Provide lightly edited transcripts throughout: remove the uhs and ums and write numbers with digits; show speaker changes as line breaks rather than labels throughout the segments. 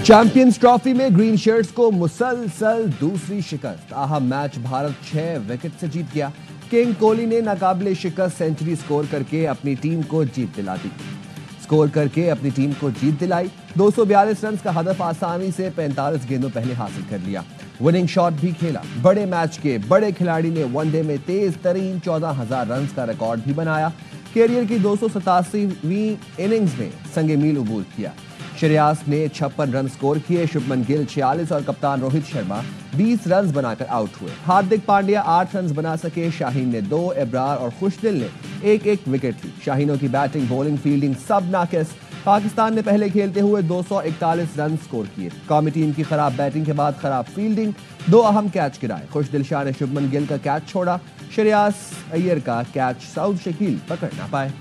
Champions trophy में green shirts को मुसलसल दूसरी शिकस्त। अहम मैच भारत 6 विकेट से जीत गया। किंग कोहली ने नाकाबिले शिकस्त सेंचुरी स्कोर करके अपनी टीम को जीत दिलाई। 242 रन का हदफ आसानी से 45 गेंदों पहले हासिल कर लिया। विनिंग शॉट भी खेला। बड़े मैच के बड़े खिलाड़ी ने वनडे में तेज तरीन 14,000 रन का रिकॉर्ड भी बनाया। कैरियर की 287वीं इनिंग्स में संगे मील उबूर किया। श्रेयास ने 56 रन स्कोर किए। शुभमन गिल 46 और कप्तान रोहित शर्मा 20 रन बनाकर आउट हुए। हार्दिक पांड्या 8 रन बना सके। शाहीन ने 2, इब्रार और खुशदिल ने एक विकेट ली। शाहीनों की बैटिंग, बॉलिंग, फील्डिंग सब नाकिस। पाकिस्तान ने पहले खेलते हुए 241 रन स्कोर किए। कौमी टीम की खराब बैटिंग के बाद खराब फील्डिंग, 2 अहम कैच गिराए। खुशदिल शाह ने शुभमन गिल का कैच छोड़ा। श्रेयास अय्यर का कैच सऊद शकील पकड़ ना पाए।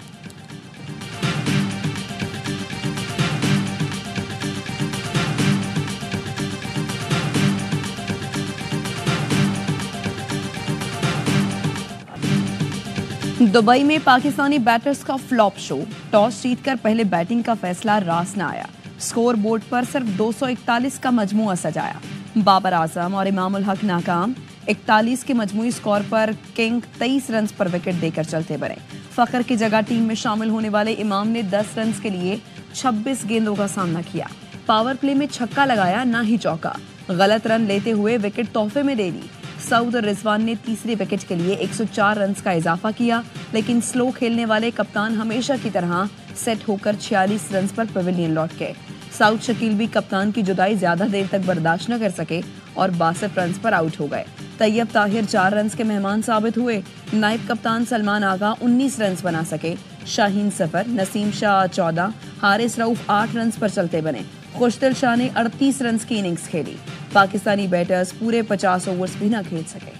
दुबई में पाकिस्तानी बैटर्स का फ्लॉप शो। टॉस जीतकर पहले बैटिंग का फैसला रास न आया। स्कोर बोर्ड पर सिर्फ 241 का मजमुआ सजाया। बाबर आजम और इमामुल हक नाकाम। 41 के मजमुई स्कोर पर किंग 23 रन पर विकेट देकर चलते बने। फखर की जगह टीम में शामिल होने वाले इमाम ने 10 रन के लिए 26 गेंदों का सामना किया। पावर प्ले में छक्का लगाया, ना ही चौका। गलत रन लेते हुए विकेट तोहफे में दे दी। सऊद और रिजवान ने तीसरे विकेट के लिए 104 रन का इजाफा किया, लेकिन स्लो खेलने वाले कप्तान हमेशा की तरह सेट होकर 46 रन पर पवेलियन लौट गए। सऊद शकील भी कप्तान की जुदाई ज्यादा देर तक बर्दाश्त न कर सके और 62 रन पर आउट हो गए। तैयब ताहिर 4 रन के मेहमान साबित हुए। नायब कप्तान सलमान आगा 19 रन बना सके। शाहीन सफर, नसीम शाह 14, हारिस रऊफ 8 रन पर चलते बने। खुशदिल शाह ने 38 रन की इनिंग्स खेली। पाकिस्तानी बैटर्स पूरे 50 ओवर्स भी न खेल सके।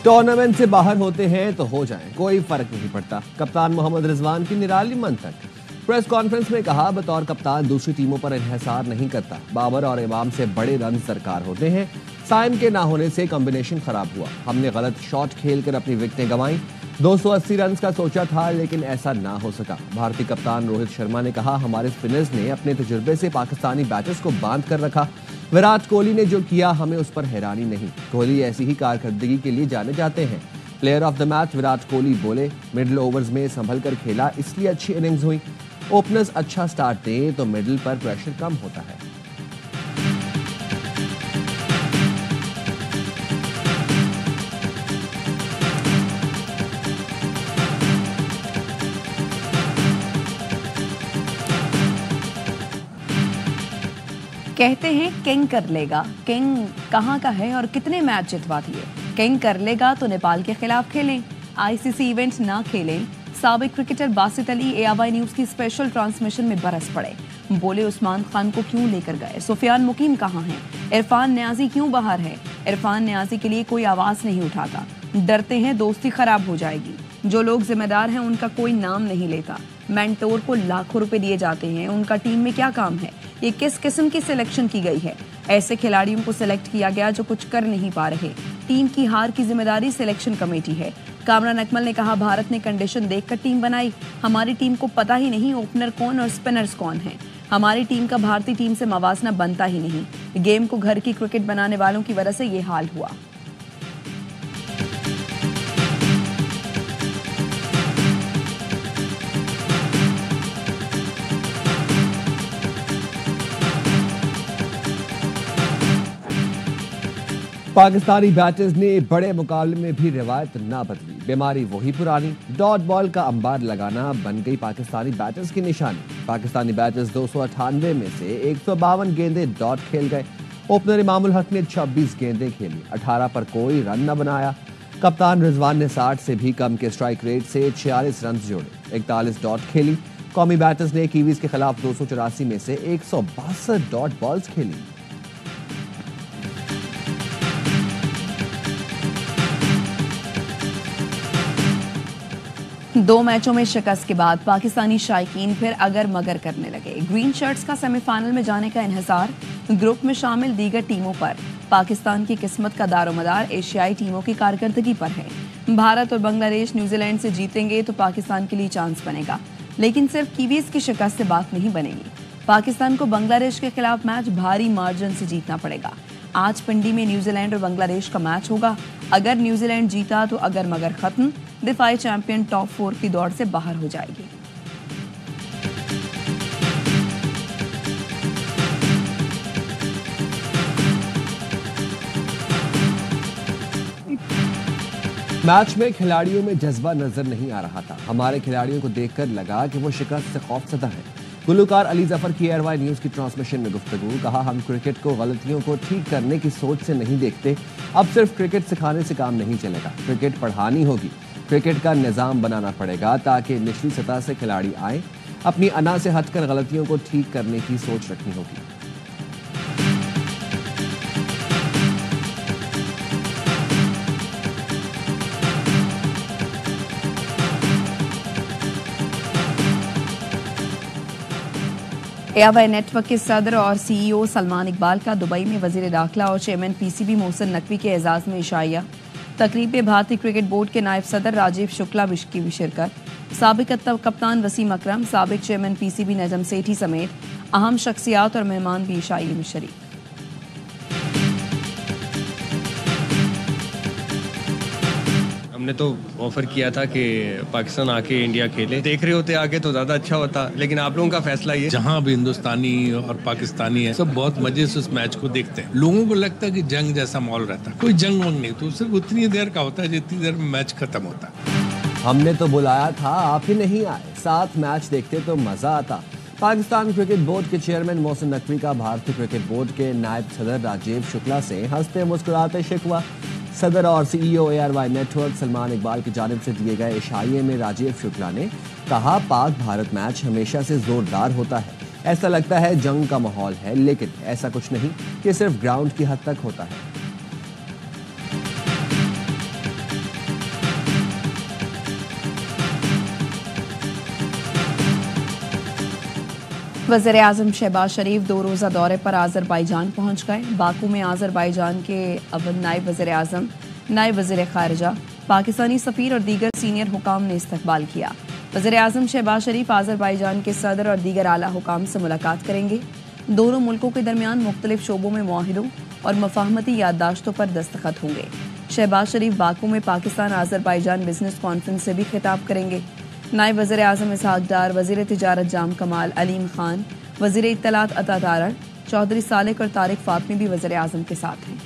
टूर्नामेंट से बाहर होते हैं तो हो जाएं, कोई फर्क नहीं पड़ता। कप्तान मोहम्मद रिजवान की निराली मंतक। प्रेस कॉन्फ्रेंस में कहा, बतौर कप्तान दूसरी टीमों पर इन्हिसार नहीं करता। बाबर और इमाम से बड़े रन दरकार होते हैं। साइम के ना होने से कॉम्बिनेशन खराब हुआ। हमने गलत शॉट खेलकर अपनी विकेटें गंवाई। 280 रन का सोचा था, लेकिन ऐसा ना हो सका। भारतीय कप्तान रोहित शर्मा ने कहा, हमारे स्पिनर्स ने अपने तजुर्बे से पाकिस्तानी बैटर्स को बांध कर रखा। विराट कोहली ने जो किया, हमें उस पर हैरानी नहीं। कोहली ऐसी ही कारकर्दगी के लिए जाने जाते हैं। Player of the match Virat Kohli बोले, मिडिल ओवर्स में संभल कर खेला, इसलिए अच्छी इनिंग्स हुई। ओपनर्स अच्छा स्टार्ट दें तो मिडिल पर प्रेशर कम होता है।
कहते हैं किंग कर लेगा। किंग कहां का है और कितने मैच जितवा दिए? किंग कर लेगा तो नेपाल के खिलाफ खेलें, आईसीसी इवेंट ना खेलें। साबिक क्रिकेटर बासित अली एआवाई न्यूज की स्पेशल ट्रांसमिशन में बरस पड़े। बोले, उस्मान खान को क्यों लेकर गए? सुफियान मुकीम कहाँ हैं? इरफान न्याजी क्यों बाहर है? इरफान न्याजी के लिए कोई आवाज नहीं उठाता। डरते हैं दोस्ती खराब हो जाएगी। जो लोग जिम्मेदार हैं उनका कोई नाम नहीं लेता। मेंटोर को लाखों रुपए दिए जाते हैं, उनका टीम में क्या काम है? ये किस किस्म की सिलेक्शन की गई है? ऐसे खिलाड़ियों को सिलेक्ट किया गया जो कुछ कर नहीं पा रहे। टीम की हार की जिम्मेदारी सिलेक्शन कमेटी है। कामरान अकमल ने कहा, भारत ने कंडीशन देखकर टीम बनाई। हमारी टीम को पता ही नहीं ओपनर कौन और स्पिनर्स कौन हैं। हमारी टीम का भारतीय टीम से मवाजना बनता ही नहीं। गेम को घर की क्रिकेट बनाने वालों की वजह से ये हाल हुआ।
पाकिस्तानी बैटर्स ने बड़े मुकाबले में भी रिवायत ना बदली। बीमारी वही पुरानी। डॉट बॉल का अंबार लगाना बन गई पाकिस्तानी बैटर्स की निशानी। पाकिस्तानी बैटर्स 298 में से 152 गेंदें डॉट खेल गए। ओपनर इमामुल हक ने 26 गेंदें खेली, 18 पर कोई रन न बनाया। कप्तान रिजवान ने 60 से भी कम के स्ट्राइक रेट से 46 रन जोड़े, 41 डॉट खेली। कौमी बैटर्स ने कीवीज के खिलाफ 284 में से 162 डॉट बॉल्स खेली।
2 मैचों में शिकस्त के बाद पाकिस्तानी शायकीन फिर अगर मगर करने लगे। ग्रीन शर्ट्स का सेमीफाइनल में जाने का इन्हिसार ग्रुप में शामिल दीगर टीमों पर पाकिस्तान की किस्मत का दारोमदार एशियाई टीमों की कारकर्दगी पर है। भारत और बांग्लादेश न्यूजीलैंड से जीतेंगे तो पाकिस्तान के लिए चांस बनेगा, लेकिन सिर्फ कीवीज की शिकस्त से बात नहीं बनेगी। पाकिस्तान को बांग्लादेश के खिलाफ मैच भारी मार्जिन से जीतना पड़ेगा। आज पिंडी में न्यूजीलैंड और बांग्लादेश का मैच होगा। अगर न्यूजीलैंड जीता तो अगर मगर खत्म, दिफाई चैंपियन टॉप 4 की दौड़ से बाहर हो जाएगी।
मैच में खिलाड़ियों में जज्बा नजर नहीं आ रहा था। हमारे खिलाड़ियों को देखकर लगा कि वो शिकस्त से खौफजदा है। गुलकार अली जफर की एयरवाई न्यूज की ट्रांसमिशन में गुफ्तगू। कहा, हम क्रिकेट को गलतियों को ठीक करने की सोच से नहीं देखते। अब सिर्फ क्रिकेट सिखाने से काम नहीं चलेगा, क्रिकेट पढ़ानी होगी। क्रिकेट का निज़ाम बनाना पड़ेगा ताकि निचली सतह से खिलाड़ी आए। अपनी अना से हटकर गलतियों को ठीक करने की सोच रखनी होगी।
एयरवाई नेटवर्क के सदर और सीईओ सलमान इकबाल का दुबई में वजीर दाखिला और चेयरमैन पीसीबी मोहसिन नकवी के एजाज में इशाइया। तकरीब में भारतीय क्रिकेट बोर्ड के नायब सदर राजीव शुक्ला की भी शिरकत। साबिक कप्तान वसीम अकरम, साबिक चेयरमैन पीसीबी नजम सेठी समेत अहम शख्सियात और मेहमान भी इशाइये में शरीक।
हमने तो ऑफर किया था कि पाकिस्तान आके इंडिया खेले, देख रहे होते आगे तो ज्यादा अच्छा होता, लेकिन आप लोगों का फैसला ये।
जहां भी हिंदुस्तानी और पाकिस्तानी है, सब बहुत मजे से उस मैच को देखते हैं। लोगों को लगता है कि जंग जैसा माहौल रहता है, कोई जंग वंग नहीं, तो सिर्फ उतनी देर का होता है जितनी देर में मैच खत्म होता है।
हमने तो बुलाया था, आप ही नहीं आए। साथ मैच देखते तो मजा आता। पाकिस्तान क्रिकेट बोर्ड के चेयरमैन मोहसिन नकवी का भारतीय क्रिकेट बोर्ड के नायब सदर राजीव शुक्ला से हंसते मुस्कुराते शिकवा। सदर और CEO ARY network Salman Iqbal की जानिब से दिए गए इशारे में राजीव शुक्ला ने कहा, पाक भारत मैच हमेशा से जोरदार होता है। ऐसा लगता है जंग का माहौल है, लेकिन ऐसा कुछ नहीं कि सिर्फ ग्राउंड की हद तक होता है।
वज़ीर आज़म शहबाज शरीफ 2 रोज़ा दौरे पर आज़रबाईजान पहुँच गए। बाकू में आज़रबाईजान के अव्वल नायब वज़ीर आज़म, नायब वज़ीर ख़ारिजा, पाकिस्तानी सफ़ीर और दीगर सीनियर हुकाम ने इस्तकबाल किया। वज़ीर आज़म शहबाज शरीफ आज़रबाईजान के सदर और दीगर आला हुकाम से मुलाकात करेंगे। दोनों मुल्कों के दरमियान मुख्तलिफ शोबों में मुआहिदों और मफाहमती याददाश्तों पर दस्तखत होंगे। शहबाज शरीफ बाकू में पाकिस्तान आज़रबाईजान बिजनेस कॉन्फ्रेंस से भी खिताब करेंगे। नायब वज़ीर आज़म इसहाक डार, वज़ीर तिजारत जाम कमाल, अलीम खान, वज़ीर इत्तलात अता तारड़, चौधरी सालिक और तारिक फातमी भी वज़ीर आज़म के साथ हैं।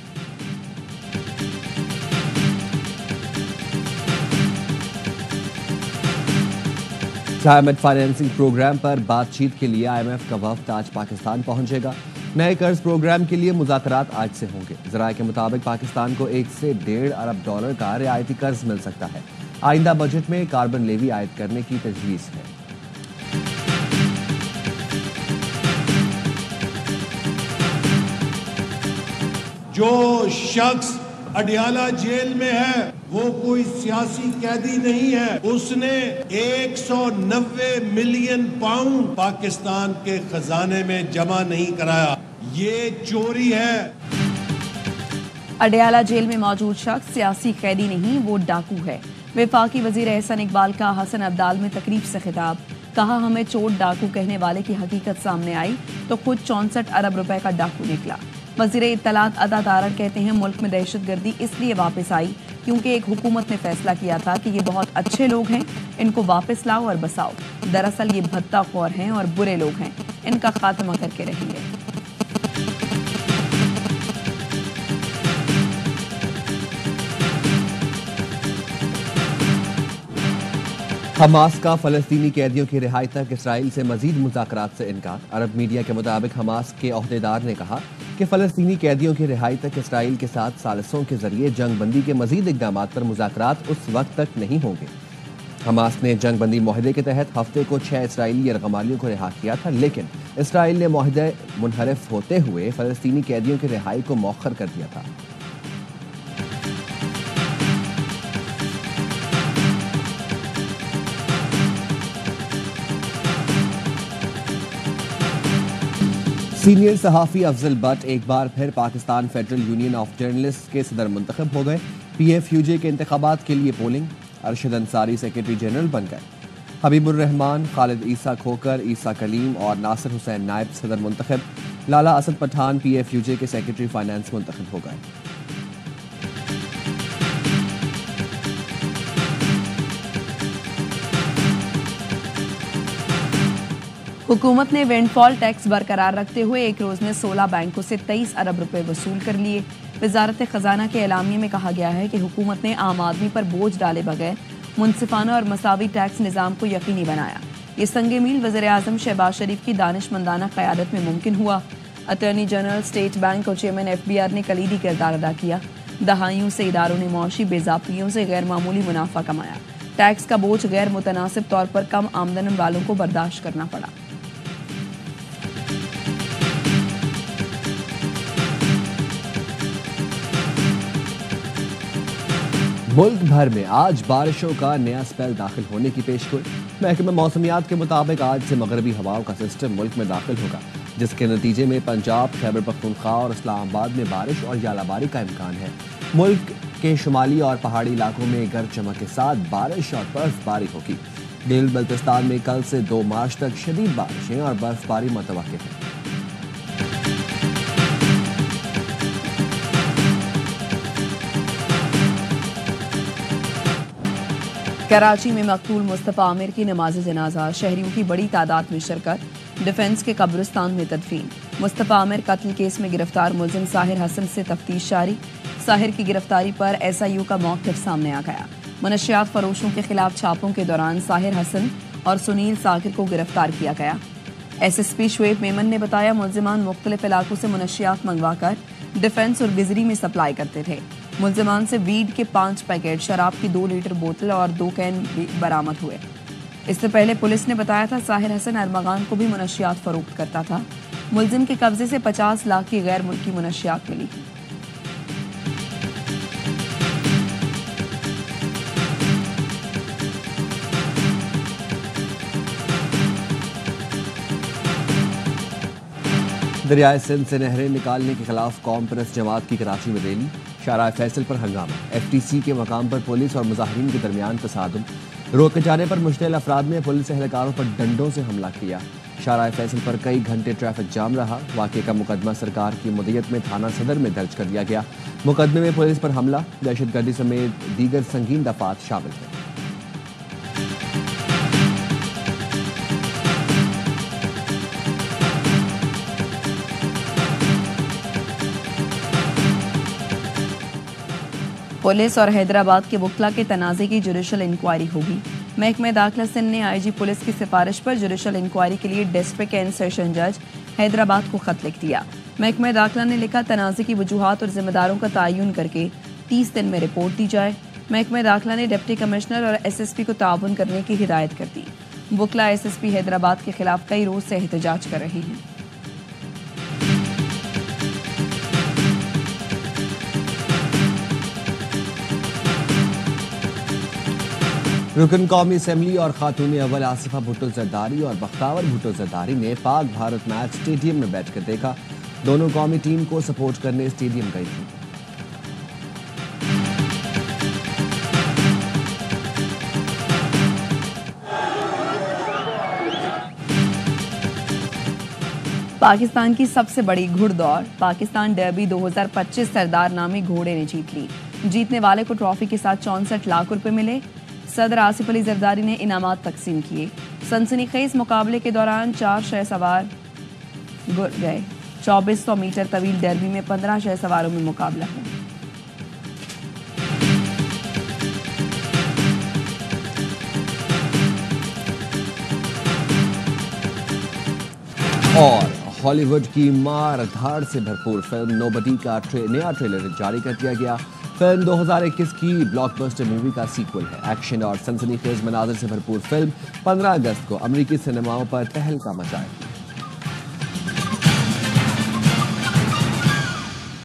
क्लाइमेट फाइनेंसिंग प्रोग्राम पर बातचीत के लिए IMF का वफ्द आज पाकिस्तान पहुंचेगा। नए कर्ज प्रोग्राम के लिए मुज़ाकरात आज से होंगे। ज़राए के मुताबिक पाकिस्तान को 1 से $1.5 अरब का रियायती कर्ज मिल सकता है। आइंदा बजट में कार्बन लेवी आयद करने की तजवीज़ है।
जो शख्स अडियाला जेल में है वो कोई सियासी कैदी नहीं है। उसने 190 मिलियन पाउंड पाकिस्तान के खजाने में जमा नहीं कराया। ये चोरी है।
अडियाला जेल में मौजूद शख्स सियासी कैदी नहीं, वो डाकू है। वफाकी वजीर एहसन इकबाल का हसन अब्दाल में तकरीब से खिताब। कहा, हमें चोट डाकू कहने वाले की हकीकत सामने आई तो खुद 64 अरब रुपए का डाकू निकला। वजीर इत्तलात अता तारड़ कहते हैं, मुल्क में दहशतगर्दी इसलिए वापस आई क्योंकि एक हुकूमत ने फैसला किया था कि ये बहुत अच्छे लोग हैं, इनको वापस लाओ और बसाओ। दरअसल ये भत्ताखोर हैं और बुरे लोग हैं, इनका खात्मा करके रहेंगे।
हमास का फलस्तीनी कैदियों की रिहाई तक इसराइल से मजीद मुज़ाकरात से इनकार। अरब मीडिया के मुताबिक हमास के ओहदेदार ने कहा कि फलस्तीनी कैदियों की रिहाई तक इसराइल के साथ सालिसों के जरिए जंग बंदी के मजीद इकदाम पर मुज़ाकरात उस वक्त तक नहीं होंगे। हमास ने जंग बंदी माहदे के तहत हफ्ते को 6 इसराइली यरगमालियों को रिहा किया था, लेकिन इसराइल ने माहदे मुनहरफ होते हुए फलस्तीनी कैदियों की रिहाई को मौखर कर दिया था। सीनियर सहाफ़ी अफजल भट्ट एक बार फिर Pakistan federal union of journalist के सदर मुंतखब हो गए। PFUJ के इंतखाबात के लिए polling, Arshad Ansari secretary general बन गए। हबीबुर रहमान, खालिद ईसा खोकर, ईसा कलीम और नासिर हुसैन नायब सदर मुंतखब। लाला असद पठान PFUJ के सेक्रेटरी फाइनेंस मुंतखब हो गए।
हुकूमत ने विंडफॉल टैक्स बरकरार रखते हुए एक रोज में 16 बैंकों से 23 अरब रुपए वसूल कर लिए। वजारत खजाना के एलामिये में कहा गया है कि हुकूमत ने आम आदमी पर बोझ डाले बगैर मुनसिफाना और मसावी टैक्स निज़ाम को यकीनी बनाया। ये संगे मील वज़ीर आज़म शहबाज शरीफ की दानिशमंदाना क़यादत में मुमकिन हुआ। अटॉर्नी जनरल, स्टेट बैंक और चेयरमैन FBR ने कलीदी किरदार अदा किया। दहाइयों से इदारों ने मुआशी बेज़ाब्तियों से गैर मामूली मुनाफा कमाया। टैक्स का बोझ गैर मुतनासिब तौर पर कम आमदन वालों को बर्दाश्त करना पड़ा।
मुल्क भर में आज बारिशों का नया स्पेल दाखिल होने की पेशगोई। महकमा मौसमियात के मुताबिक आज से मगरबी हवाओं का सिस्टम मुल्क में दाखिल होगा, जिसके नतीजे में पंजाब, खैबर पख्तूनख्वा और इस्लामाबाद में बारिश और यालाबारी का इम्कान है। मुल्क के शुमाली और पहाड़ी इलाकों में गरज चमक के साथ बारिश और बर्फबारी होगी। गिल बल्तिस्तान में कल से 2 मार्च तक शदीद बारिशें और बर्फबारी मुतवक्किल है।
कराची में मकतूल मुस्तफ़ा आमिर की नमाज जनाजा, शहरियों की बड़ी तादाद में शिरकत। डिफेंस के कब्रिस्तान में तदफीन। मुस्तफ़ा आमिर कत्ल केस में गिरफ्तार मुलजिम साहिर हसन से तफ्तीश जारी। साहिर की गिरफ्तारी पर SIU का मौक़िफ़ सामने आ गया। मनशियात फरोशों के खिलाफ छापों के दौरान साहिर हसन और सुनील साकिर को गिरफ्तार किया गया। SSP शुएब मेमन ने बताया, मुलजिमान मुख्तलिफ इलाकों से मनशियात मंगवाकर डिफेंस और बिजरी में सप्लाई करते थे। मुलजिमान से वीड के 5 पैकेट, शराब की 2 लीटर बोतल और 2 कैन बरामद हुए। इससे पहले पुलिस ने बताया था साहिर हसन अरमगान को भी मनशियात फरोख्त करता था। मुलजिम के कब्जे से 50 लाख की गैर मुल्की मनशियात मिली।
दरियाए सिंध से नहरें निकालने के खिलाफ कौम परस्त जमात की कराची में रैली। शाहराह फैसल पर हंगामा। FTC के मकाम पर पुलिस और मुजाहिरीन के दरमियान तसादुम। रोके जाने पर मुश्तिल अफराद ने पुलिस एहलकारों पर डंडों से हमला किया। शाहराह फैसल पर कई घंटे ट्रैफिक जाम रहा। वाक़े का मुकदमा सरकार की मुद्दत में थाना सदर में दर्ज कर लिया गया। मुकदमे में पुलिस पर हमला, दहशतगर्दी समेत दीगर संगीन दफात शामिल हैं।
पुलिस और हैदराबाद के वकला के तनाज़े की जुडिशल इंक्वायरी होगी। महकमा दाखिला सिंध ने IG पुलिस की सिफारिश पर जुडिशल इंक्वायरी के लिए डिस्ट्रिक्ट एंड सेशन जज हैदराबाद को खत लिख दिया। महकमा दाखिला ने लिखा, तनाज़े की वजूहात और जिम्मेदारों का तयन करके 30 दिन में रिपोर्ट दी जाए। महकमा दाखिला ने डिप्टी कमिश्नर और SSP को ताउन करने की हिदायत कर दी। वकला SSP हैदराबाद के खिलाफ कई रोज से एहतजाज कर रहे हैं।
रुकन कौमी असम्बली और खातून अव्वल आसिफा भुट्टो जरदारी और बख्तावर भुट्टो जरदारी ने पाक भारत मैच स्टेडियम में बैठकर देखा। दोनों कौमी टीम को सपोर्ट करने स्टेडियम गई थी।
पाकिस्तान की सबसे बड़ी घुड़दौड़ पाकिस्तान डर्बी 2025 सरदार नामी घोड़े ने जीत ली। जीतने वाले को ट्रॉफी के साथ 64 लाख रुपए मिले। सदर आसिफ अली जरदारी ने इनामात तकसीम किए। सनसनीखेज मुकाबले के दौरान 4 शह सवार गुर गए। 2400 मीटर तवील डर्बी में 15 शह सवारों में मुकाबला हुआ।
और हॉलीवुड की मार धाड़ से भरपूर फिल्म नोबडी का नया ट्रेलर जारी कर दिया गया। फिल्म 2021 की ब्लॉकबस्टर मूवी का सीक्वल है। एक्शन और सनसनीखेज मनाज़िर से भरपूर फिल्म 15 अगस्त को अमेरिकी सिनेमाओं पर तहलका मचाएगी।